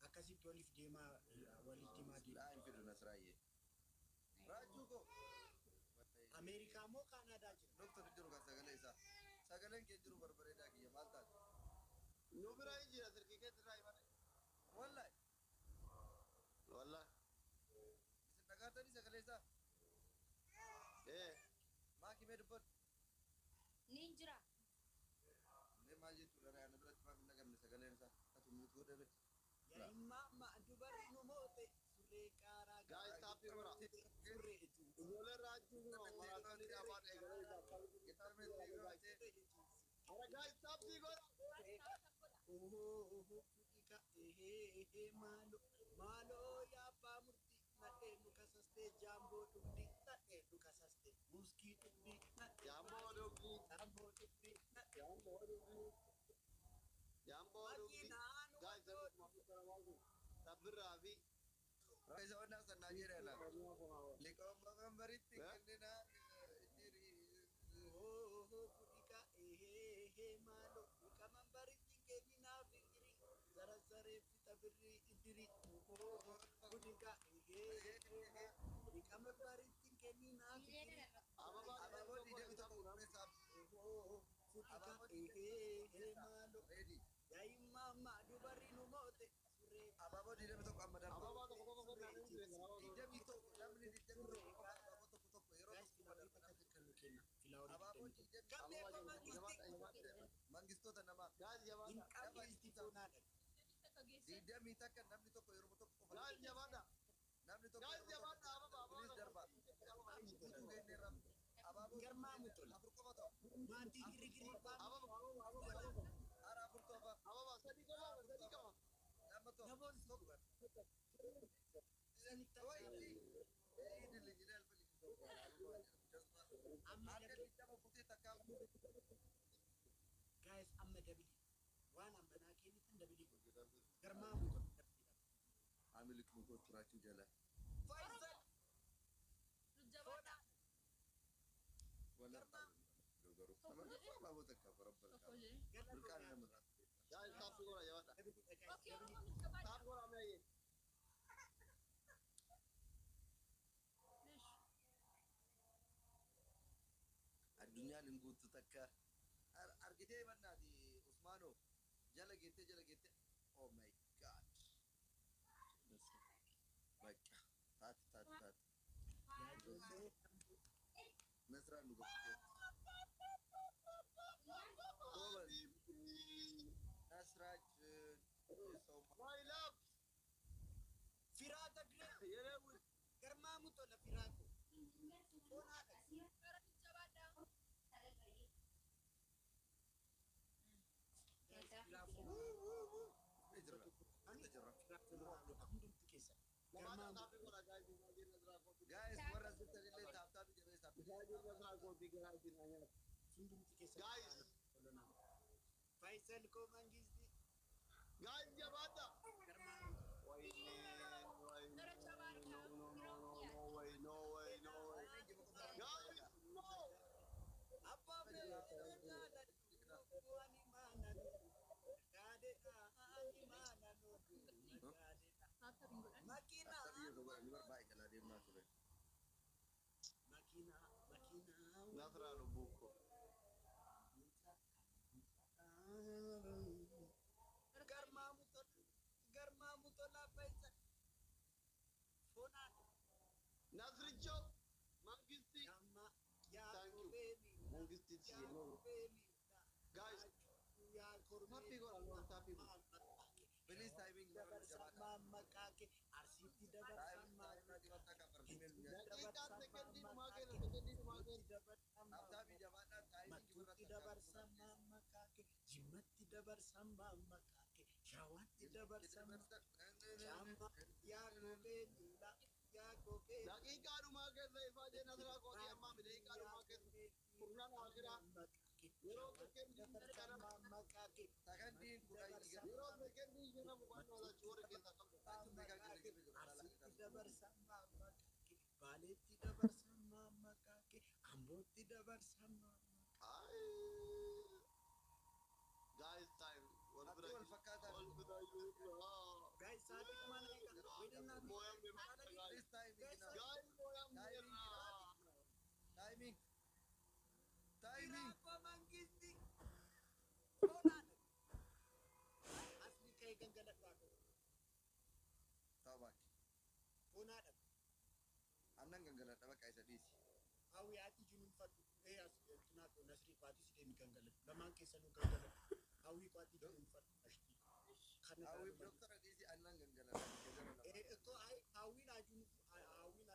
akkasitti waliif deemaa waliif deemaa deema. Fidu Nasraayyee. Raajuu ko. Ameerikaa moo Kaanaadaa jira? Doktor jiru kan sagalee isaa. Sagaleen kee jiru barbareedaa kiyya maal taate? Nu bira hin jira sirkii keessa irraa himate. Wallahi. Wallahi. Isin dhagaatanii sagalee isaa? Maakii mee dubbadhu? Niin jira. Mee maal jechuudha ana biratti maaf hin dhagamne sagaleen isaa? Ati nuti godhe beti. Yaa immaa dubarri nu moote surree qaaraa Guys, stop it, bro. surree jechuudha. Ijoollee raajuu kun maraatoonii afaan eegalee isaa. Ara guys, stop it, godha. Maaloo yaabbaa murtii nadhee nu kasaste jaamboo dhugdi nadhee nu kasaste muskii dhugdi Jaamboo dhugdi. jaamboo dhugdi Jaamboo dhugdi. Jaamboo dhugdi. makiinaan Guys, tabbirraa fi Raisa wana sana jira la. Liko mbaritti kandina jiri. fudhika maaloo qaman baritti kenninaa fikiri zara zaree fita birrii idiri fudhika qaman baritti kenninaa fikiri Ababo di debi to ngame sab. fudhika maaloo Ready. yaa immaa dubarri nu moote surree Ababo di debi to amadan. ababaa tokko tokko godhaa Di debi to namni di debi to ababo tokko tokko yeroo tokko madan. Ababo di debi mangistoota nama. Guys, jabaadha. Di debi takka namni tokko yeroo tokko qofa. Guys, jabaadha. Namni tokko Guys, jabaadha. Ababaa. Please darba. Itu genne ram. Ababo Garmaa mutola. afur qofa to. Maantii girigiri Ababaa. Ara afur to ba. Ababaa. Sadii qaba. Sadii qaba. Nama to. namoonni Tokko. sanitti Wai di. Ini lagi dah amma Harga dabili kita mau putih takam. gaayis amma dabili waan ammanaa kennitan dabili garmaa mutola dabili Ambil kuku teracu jalan. Faisal Wala tahu. Dogaru. Sama apa mau takam berapa kali? Bukan yang berat. Guys, stop it, godhaa. Jabaadha. dabili guys Okay, dabili Stop godhaa meeyye. Addunyaa linguutu takka argitee bannaati Usmaanoo jala geette oh my god bakka taati Nasraan nu gochite Nasraaj so My love. firaata dire Yeroo garmaa mutola firaako fonaadha hundumti keessa lamaan stop it, godhaa. Guys, baay'ee nasraa kooti. guys warra sittanillee taaptaapi jedhee sabbi Baay'ee nasraa kooti. Garaa isin na nyaata. hundumti keessa Guys. Faisal ko mangisti Guys, jabaadha. garmaa Wayne, wayne. No way, no way, no way. Guys, no. Abba beelada wani mana gade ani mana no gade makina Iya coba luar baik kalau dia masuk deh. makina Nasraa lubbuu koo. garmaa mutola Faisal fonaadha Nasricho, mangisti. Yamma yaa Thank you. kobeeni Mangisti yaa siyenoo. kobeeni Guys, yaa happy godhaa. No, happy godhaa. Please timing dabarsan mammaqaake arsiitti dabarsan Daqiiqaan sekendii dhumaa kenna. Sekendii dhumaa kenna. Tapi jabatan timing matuutti dabarsan mammaqaake jimmatti dabarsan mammaqaake shawaatti dabarsan shamma yaa kobeeniidha yaa kobeeni Daqiiqaa dhumaa kenna. Ifaa jee nasraa kooti ammaa mi daqiiqaa dhumaa kenna. Kurnaan akiraa. Yeroo sekendii kana. mammaqaake Takkan di kurai tiga. Yeroo sekendii jira mubannoo lachi warri keessa qabdu. arsiitti dabarsan mammaqaake baaleetti dabarsan mammaqaake ambootti dabarsan mammaqaake Guys, time. Wal bira Wal fakkaatan. wal Sabi ko man ay wait na Moyang may mga Please timing na. Guys, moyang Timing. mira. Timing. Timing. Kenapa manggising? Konan. Asli kay ganggalat ba ako? Tawag. Konan. Anang ganggalat naman kay sa DC. Awi ati junun fat as tunato nasri ko ati si ganggalat. Lamang kay sa nung ganggalat. Awi ko ati junun fat ashti. Kana Awi doktor DC anang ganggalat. ito ay awi na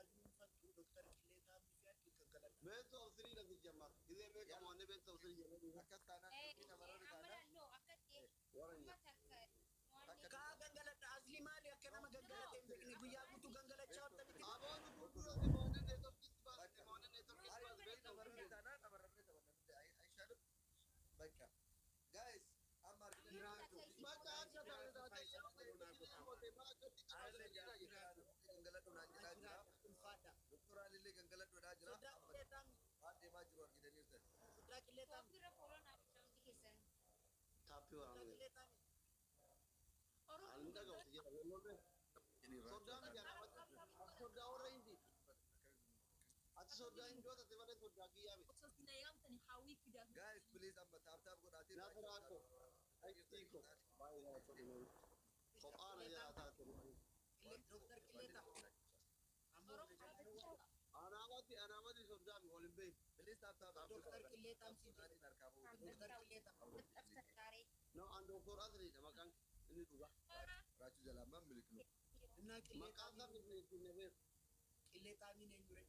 junun fat doktor kileta mi fiat ki ganggalat. Best of 3 lagi jama. Ile me come on best of 3 jama. Akas tanan ina marami amana tanan. no akat Waran ya. matakar Ka ganggalat na asli mali kana maganggalat ni guya ko tu ganggalat chawt tani Abo ni puro ni monen network kisba. Ni monen network kisba. Best of 3. I shadow. Baika. Guys, amar Maka aja tahu dah. ganggalat do najira jira. fada. Doktor alile ganggalat do najira. Sudah kiletan, Ate majur kita nirte. sudah kiletan, kira polo na bilang dikisan Tapi sudah orang ni. kiletan. Anda kau sejak dulu deh. Ini Soda ni jangan mati. Soda orang ini. At soda ini dua tapi mana soda kia ni. guys, please amma tap tap ko dati. Na pera aku. Ay tiko. Bye bye for the moment. Kau ana ya ata tu. Dokter kiletan. Amor Ana mati soda ni olimpe. Please tap tap. dokter kiletan si Tadi narkabu. dokter kiletan. tarik No ando kor asli nama kan ini dua. Racu jalaman milik lu. Na Maka kiletan kan ini ni ni. kiletan ni ngure.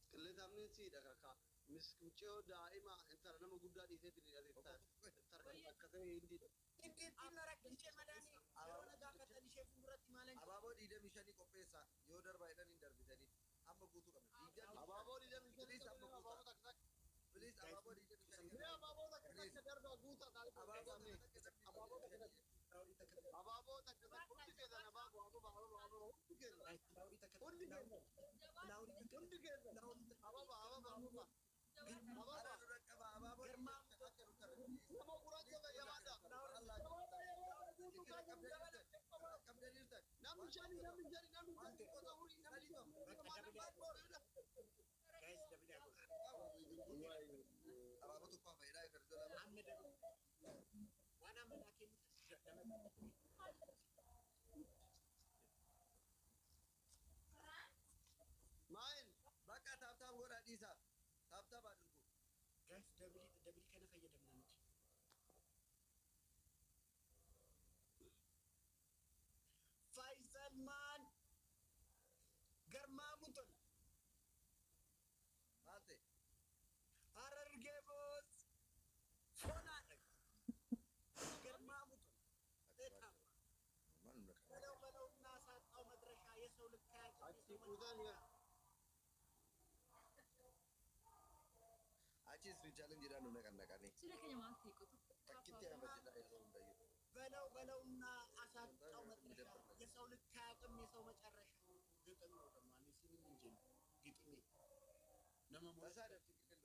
Kelle tamni si dah kakak. Miss kucio dah ima entar nama guda di sini di ada entar. Entar kata hindi. Hindi tinarak kishe madani. Arona ga kata ni chef murat malan. Ababo di dia mishani ko pesa. Yodar baidan indar bitani. Amma gutu kami. Ababo di jam ini Please amma ababo gutu. tak tak. Please ababo di dia mishani. Dia ababo tak tak sedar dah guta kali Ababo kami. Ababo tak tak. Ababo tak tak. Undi ke dah ababo ababo. Undi ke. Undi ke. Undi ke. Ababo ababo. Ara duran kaba ababo. Nama kurang juga ya ada. Kam dari irtak. Namun jadi. Kau tahu ini namun itu. Mana passport sudah. Guys, dapat aku. Ababo tu pa baida kerja lama. Amme da. Wana manakin Main. Baka tap tap ko na disa. Tap tap adun ko. guys, dabili kana fayyada namti. Faisal man garmamutun Mate. hararge boss fona garmamutun eta Man nak. walau nasa au madrasa yasaw lakka Aci pudan ya. Aci sri challenge jira nuna kan nakani. sudah kayaknya mati kok Takit ya masjid ay so ndayo. walau na asat au madrasa yasaw lakka kam yasaw macarrasha gitu no tamani sinin injin gitini nama mo Basa da fikir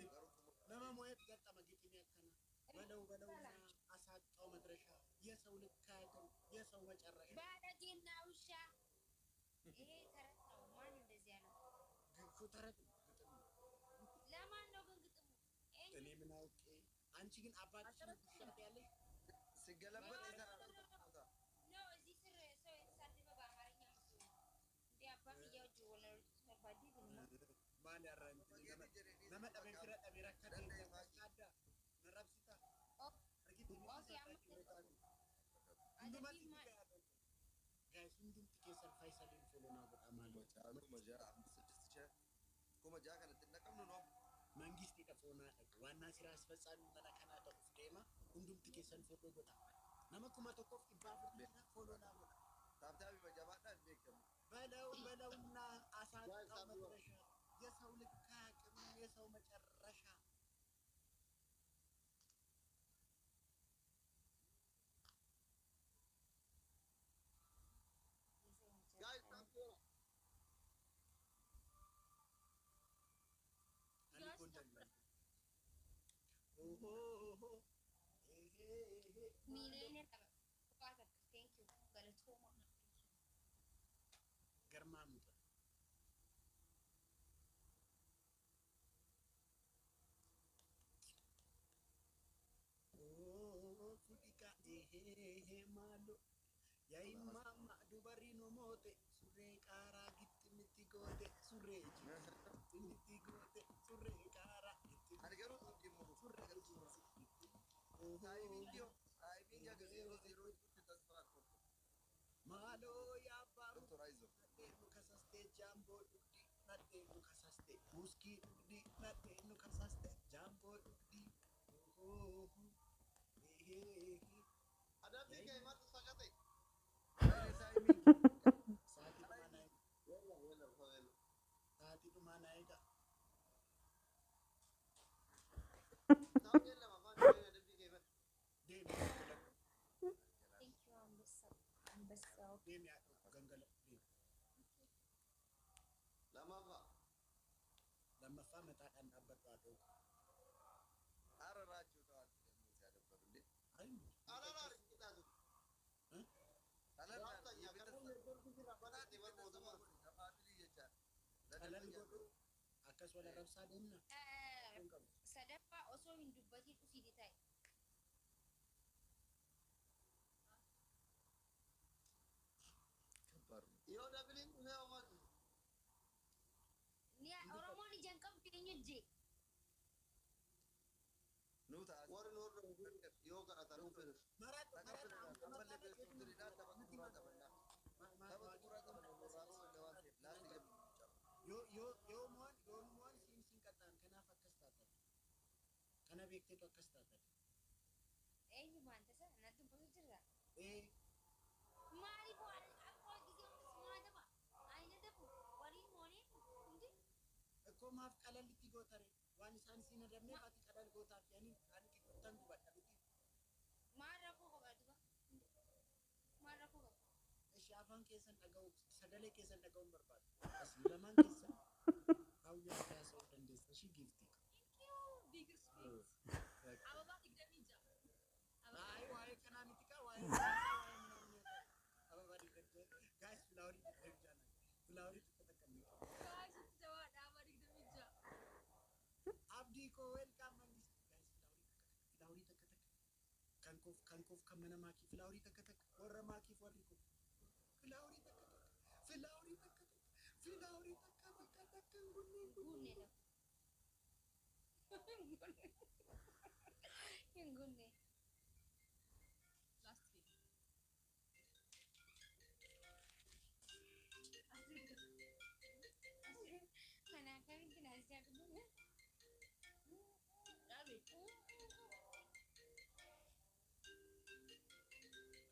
lo. nama mo et gatta magitini kana walau na asat au madrasa yasaw lakka kam yasaw macarrasha baada jinna usha tarat tau man እንደዚህ ያለው ፉተረት ለማን ነው ግን ግጥሙ እኔ ምን አውቄ አንቺ ግን አባትሽን ትሰጥ ያለሽ Sigalabat isa na. ነው እዚህ ስር ሰው የተሳደበ በአማርኛ መስሎኝ እንዴ አባት እያወጁ ወለሉ ተባዲ ግን ማን ያራን ነመ ደበ ፍረ ደበ ረከደ ማስካዳ ነራብሲታ አርጊት ኦኬ ሁንዱማ አደቢ ማ ጋይስ ሁንዱም ቲኬሰን ፋይሰልን ፎሎ ና በጣም አለ Macalu maja am sedis ce. Kuma ja kana tinakam no. መንግስት ይጠፎና ዋና ስራ አስፈጻሚ መለከና ተቁፍ ደማ ሁንዱም ቲኬሰን ፎሎ ጎታ ነመኩማ ተቆፍ ይባፉ ፎሎ ና ጎታ Tap tap majabata bekam. በለውና አሳጣው መድረሻ የሰው ልክ አያውቅም የሰው መጨረሻ Guys, thank you. አሊ ጎንደን ኦሆ ሚሊዮኔር ቀበ ቋታ ቴንክ ዩ maalo yaa'immaa dubarri nomoote surree qaaraa gixximitti goote surree gixximitti goote surree qaaraa Ani garuu tuuti immoo surra garuu Saayimiin yeroo itti tasfaa korto. maaloo yaabbaa Dr. Aizo. nadhee nu kasaste jaamboo dhugdi nadhee nu kasaste buuskii dhugdi nadhee nu kasaste jaamboo dhugdi Adabbii kee maaltu sagate? Saati dhumaa na eega. Saawwan lama afaan adabbii kee maaltu? Deemi Thank you, Ambassador. deemi gangala deemi. Lamaffaa. Lammaffaa mataadhaan dhaabbadhu haa ta'u. Haara raachuu ta'aatti deemuu si adabbaru illee. Ayi Alaala riqiidhaa jiru. Alaala banaatti bar mootummaa. Gabaatirii jechaan. qalan godhu akkas wal arrabsaa deemna. Kun qabu. Sadaffaa osoo hin dubbatiin usiiti ta'e. Yoo dabiliin dhufee hoomatu. Oromoon ijaan qabdu eenyu jee? Nuu ta'a. Warri nu hordofu yoo kadhatan nu fedhu. Maraatu Ammallee beeksisuun diriidhaan tapha xumuraa taphannaa. Tapha xumuraa taphannu irraa illee waan ta'eef laatti gadi nu yoo moon siin qaxxaan kanaaf akkas taatan. Kana beekteetu akkas taatan. Eenyu maanta sana natti dubbatu jirra. Maaliif akkuma gisee maadama? Aina dabu waliin moonee hundi Akkoo maaf qalalitti gootare waan isaan siin adamneef ati qalal gootaaf yaaniin ani xiqqootan gubadha miti. maal rakkoo qaba duba? Maal rakkoo qaba? Ishee afaan keessan dhaga'u sagalee keessan dhaga'uun barbaadu. Asii lamaan keessan hawwii addaa ta'uu dandeessa. Ishii giiftii. Ababaa digdamii ja'a. Ayi waa'ee kanaa miti kaa waa'ee waa'ee ababaa digdamii gaayis filaaworii digdamii jaana filaaworii xiqqoo takkamne. Gaasitti jawaa dhaabaa digdamii ja'a. Abdii koo welkaam mangis gaayis filaaworii takka takka kan koof kan mana maakii filaaworii takka takka warra maakiif warri koo filaaworii takka takka filaaworii takka takka filaaworii takka takka takka gunneen Guunne dha. Hin guunne. Last week. Kana akkamitti naas jaadhu? Dhaabe.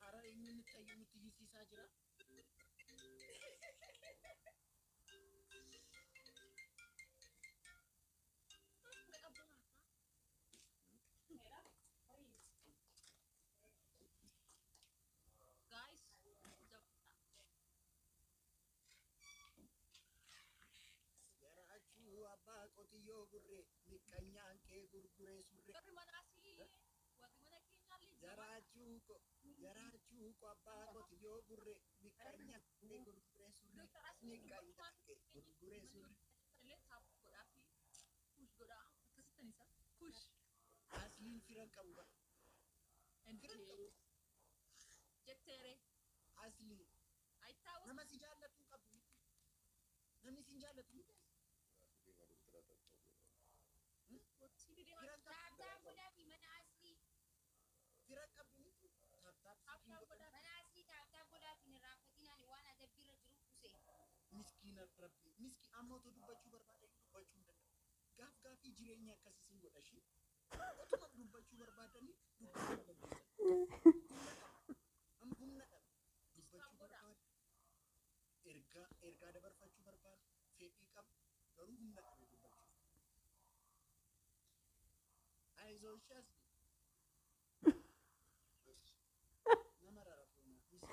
hara eenyu nutti hiisisaa jira. Guys, jabta. Garaachuu abbaa qotiyyoo gurree miqqanyaan kee gurguree surree. Warri manaasii warri mana keenyaallee Garaachuu ko abbaa qotiyyoo gurree miqqanyaan kee gurguree surree. Miqqanyaan kee gurguree surree. illee taap godhaa fi kush godhaa akkasittan isa kush Asliin firan qabu bara. entee jetteere Aslii ayitaawu nama si jaallatu hin qabdu miti. Namni si hin jaallatu miti. gochii deemaa Firan qabdu Taaptaa godhaa fi mana aslii. firan qabdu miti. Taaptaap Taaptaap godhaa. Mana aslii taaptaa godhaa fi hin raaffatinaan waan adabbiirra jiru kuse. miskiina rabbi miski amma otoo dubbachuu barbaade dubbachuu hin danda'u. Gaaffii jireenya akkasii sin godha shi. Otuma dubbachuu barbaadanii dubbachuu hin dandeessan. Amma humna dhabe dubbachuu barbaadu. Ergaa dabarfachuu barbaadu. Fedhii qabu garuu humna dhabe dubbachuuf. Aizoo shasni. Nama rarrafuuna. Miskiina.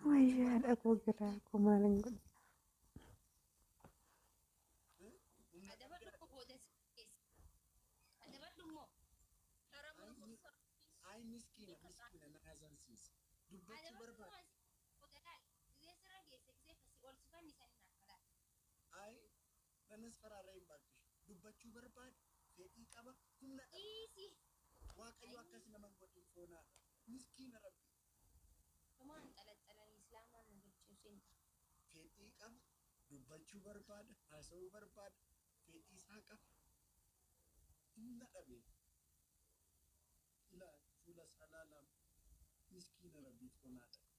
Wayyaadha koo giraa koo maalin godhe. Humna Adabadhu qophootes keessa. Adabadhu immoo. dara mana gosa Ay miskiina na azansiisa. Dubbachuu barbaadu. Ay nanas faraarra hin baattu. Dubbachuu barbaadu. Fedhii qaba. Humna dhabe. waaqayyo akkas naman godhin foonaadha miskiina rabbi Kumaan xalaxalan islaamaan nu gochuusin fedhii qaba dubbachuu barbaada haasa'uu barbaada fedhii isaa qaba humna dhabe ilaa fuula isaa laalaam miskiina rabbii foonaadha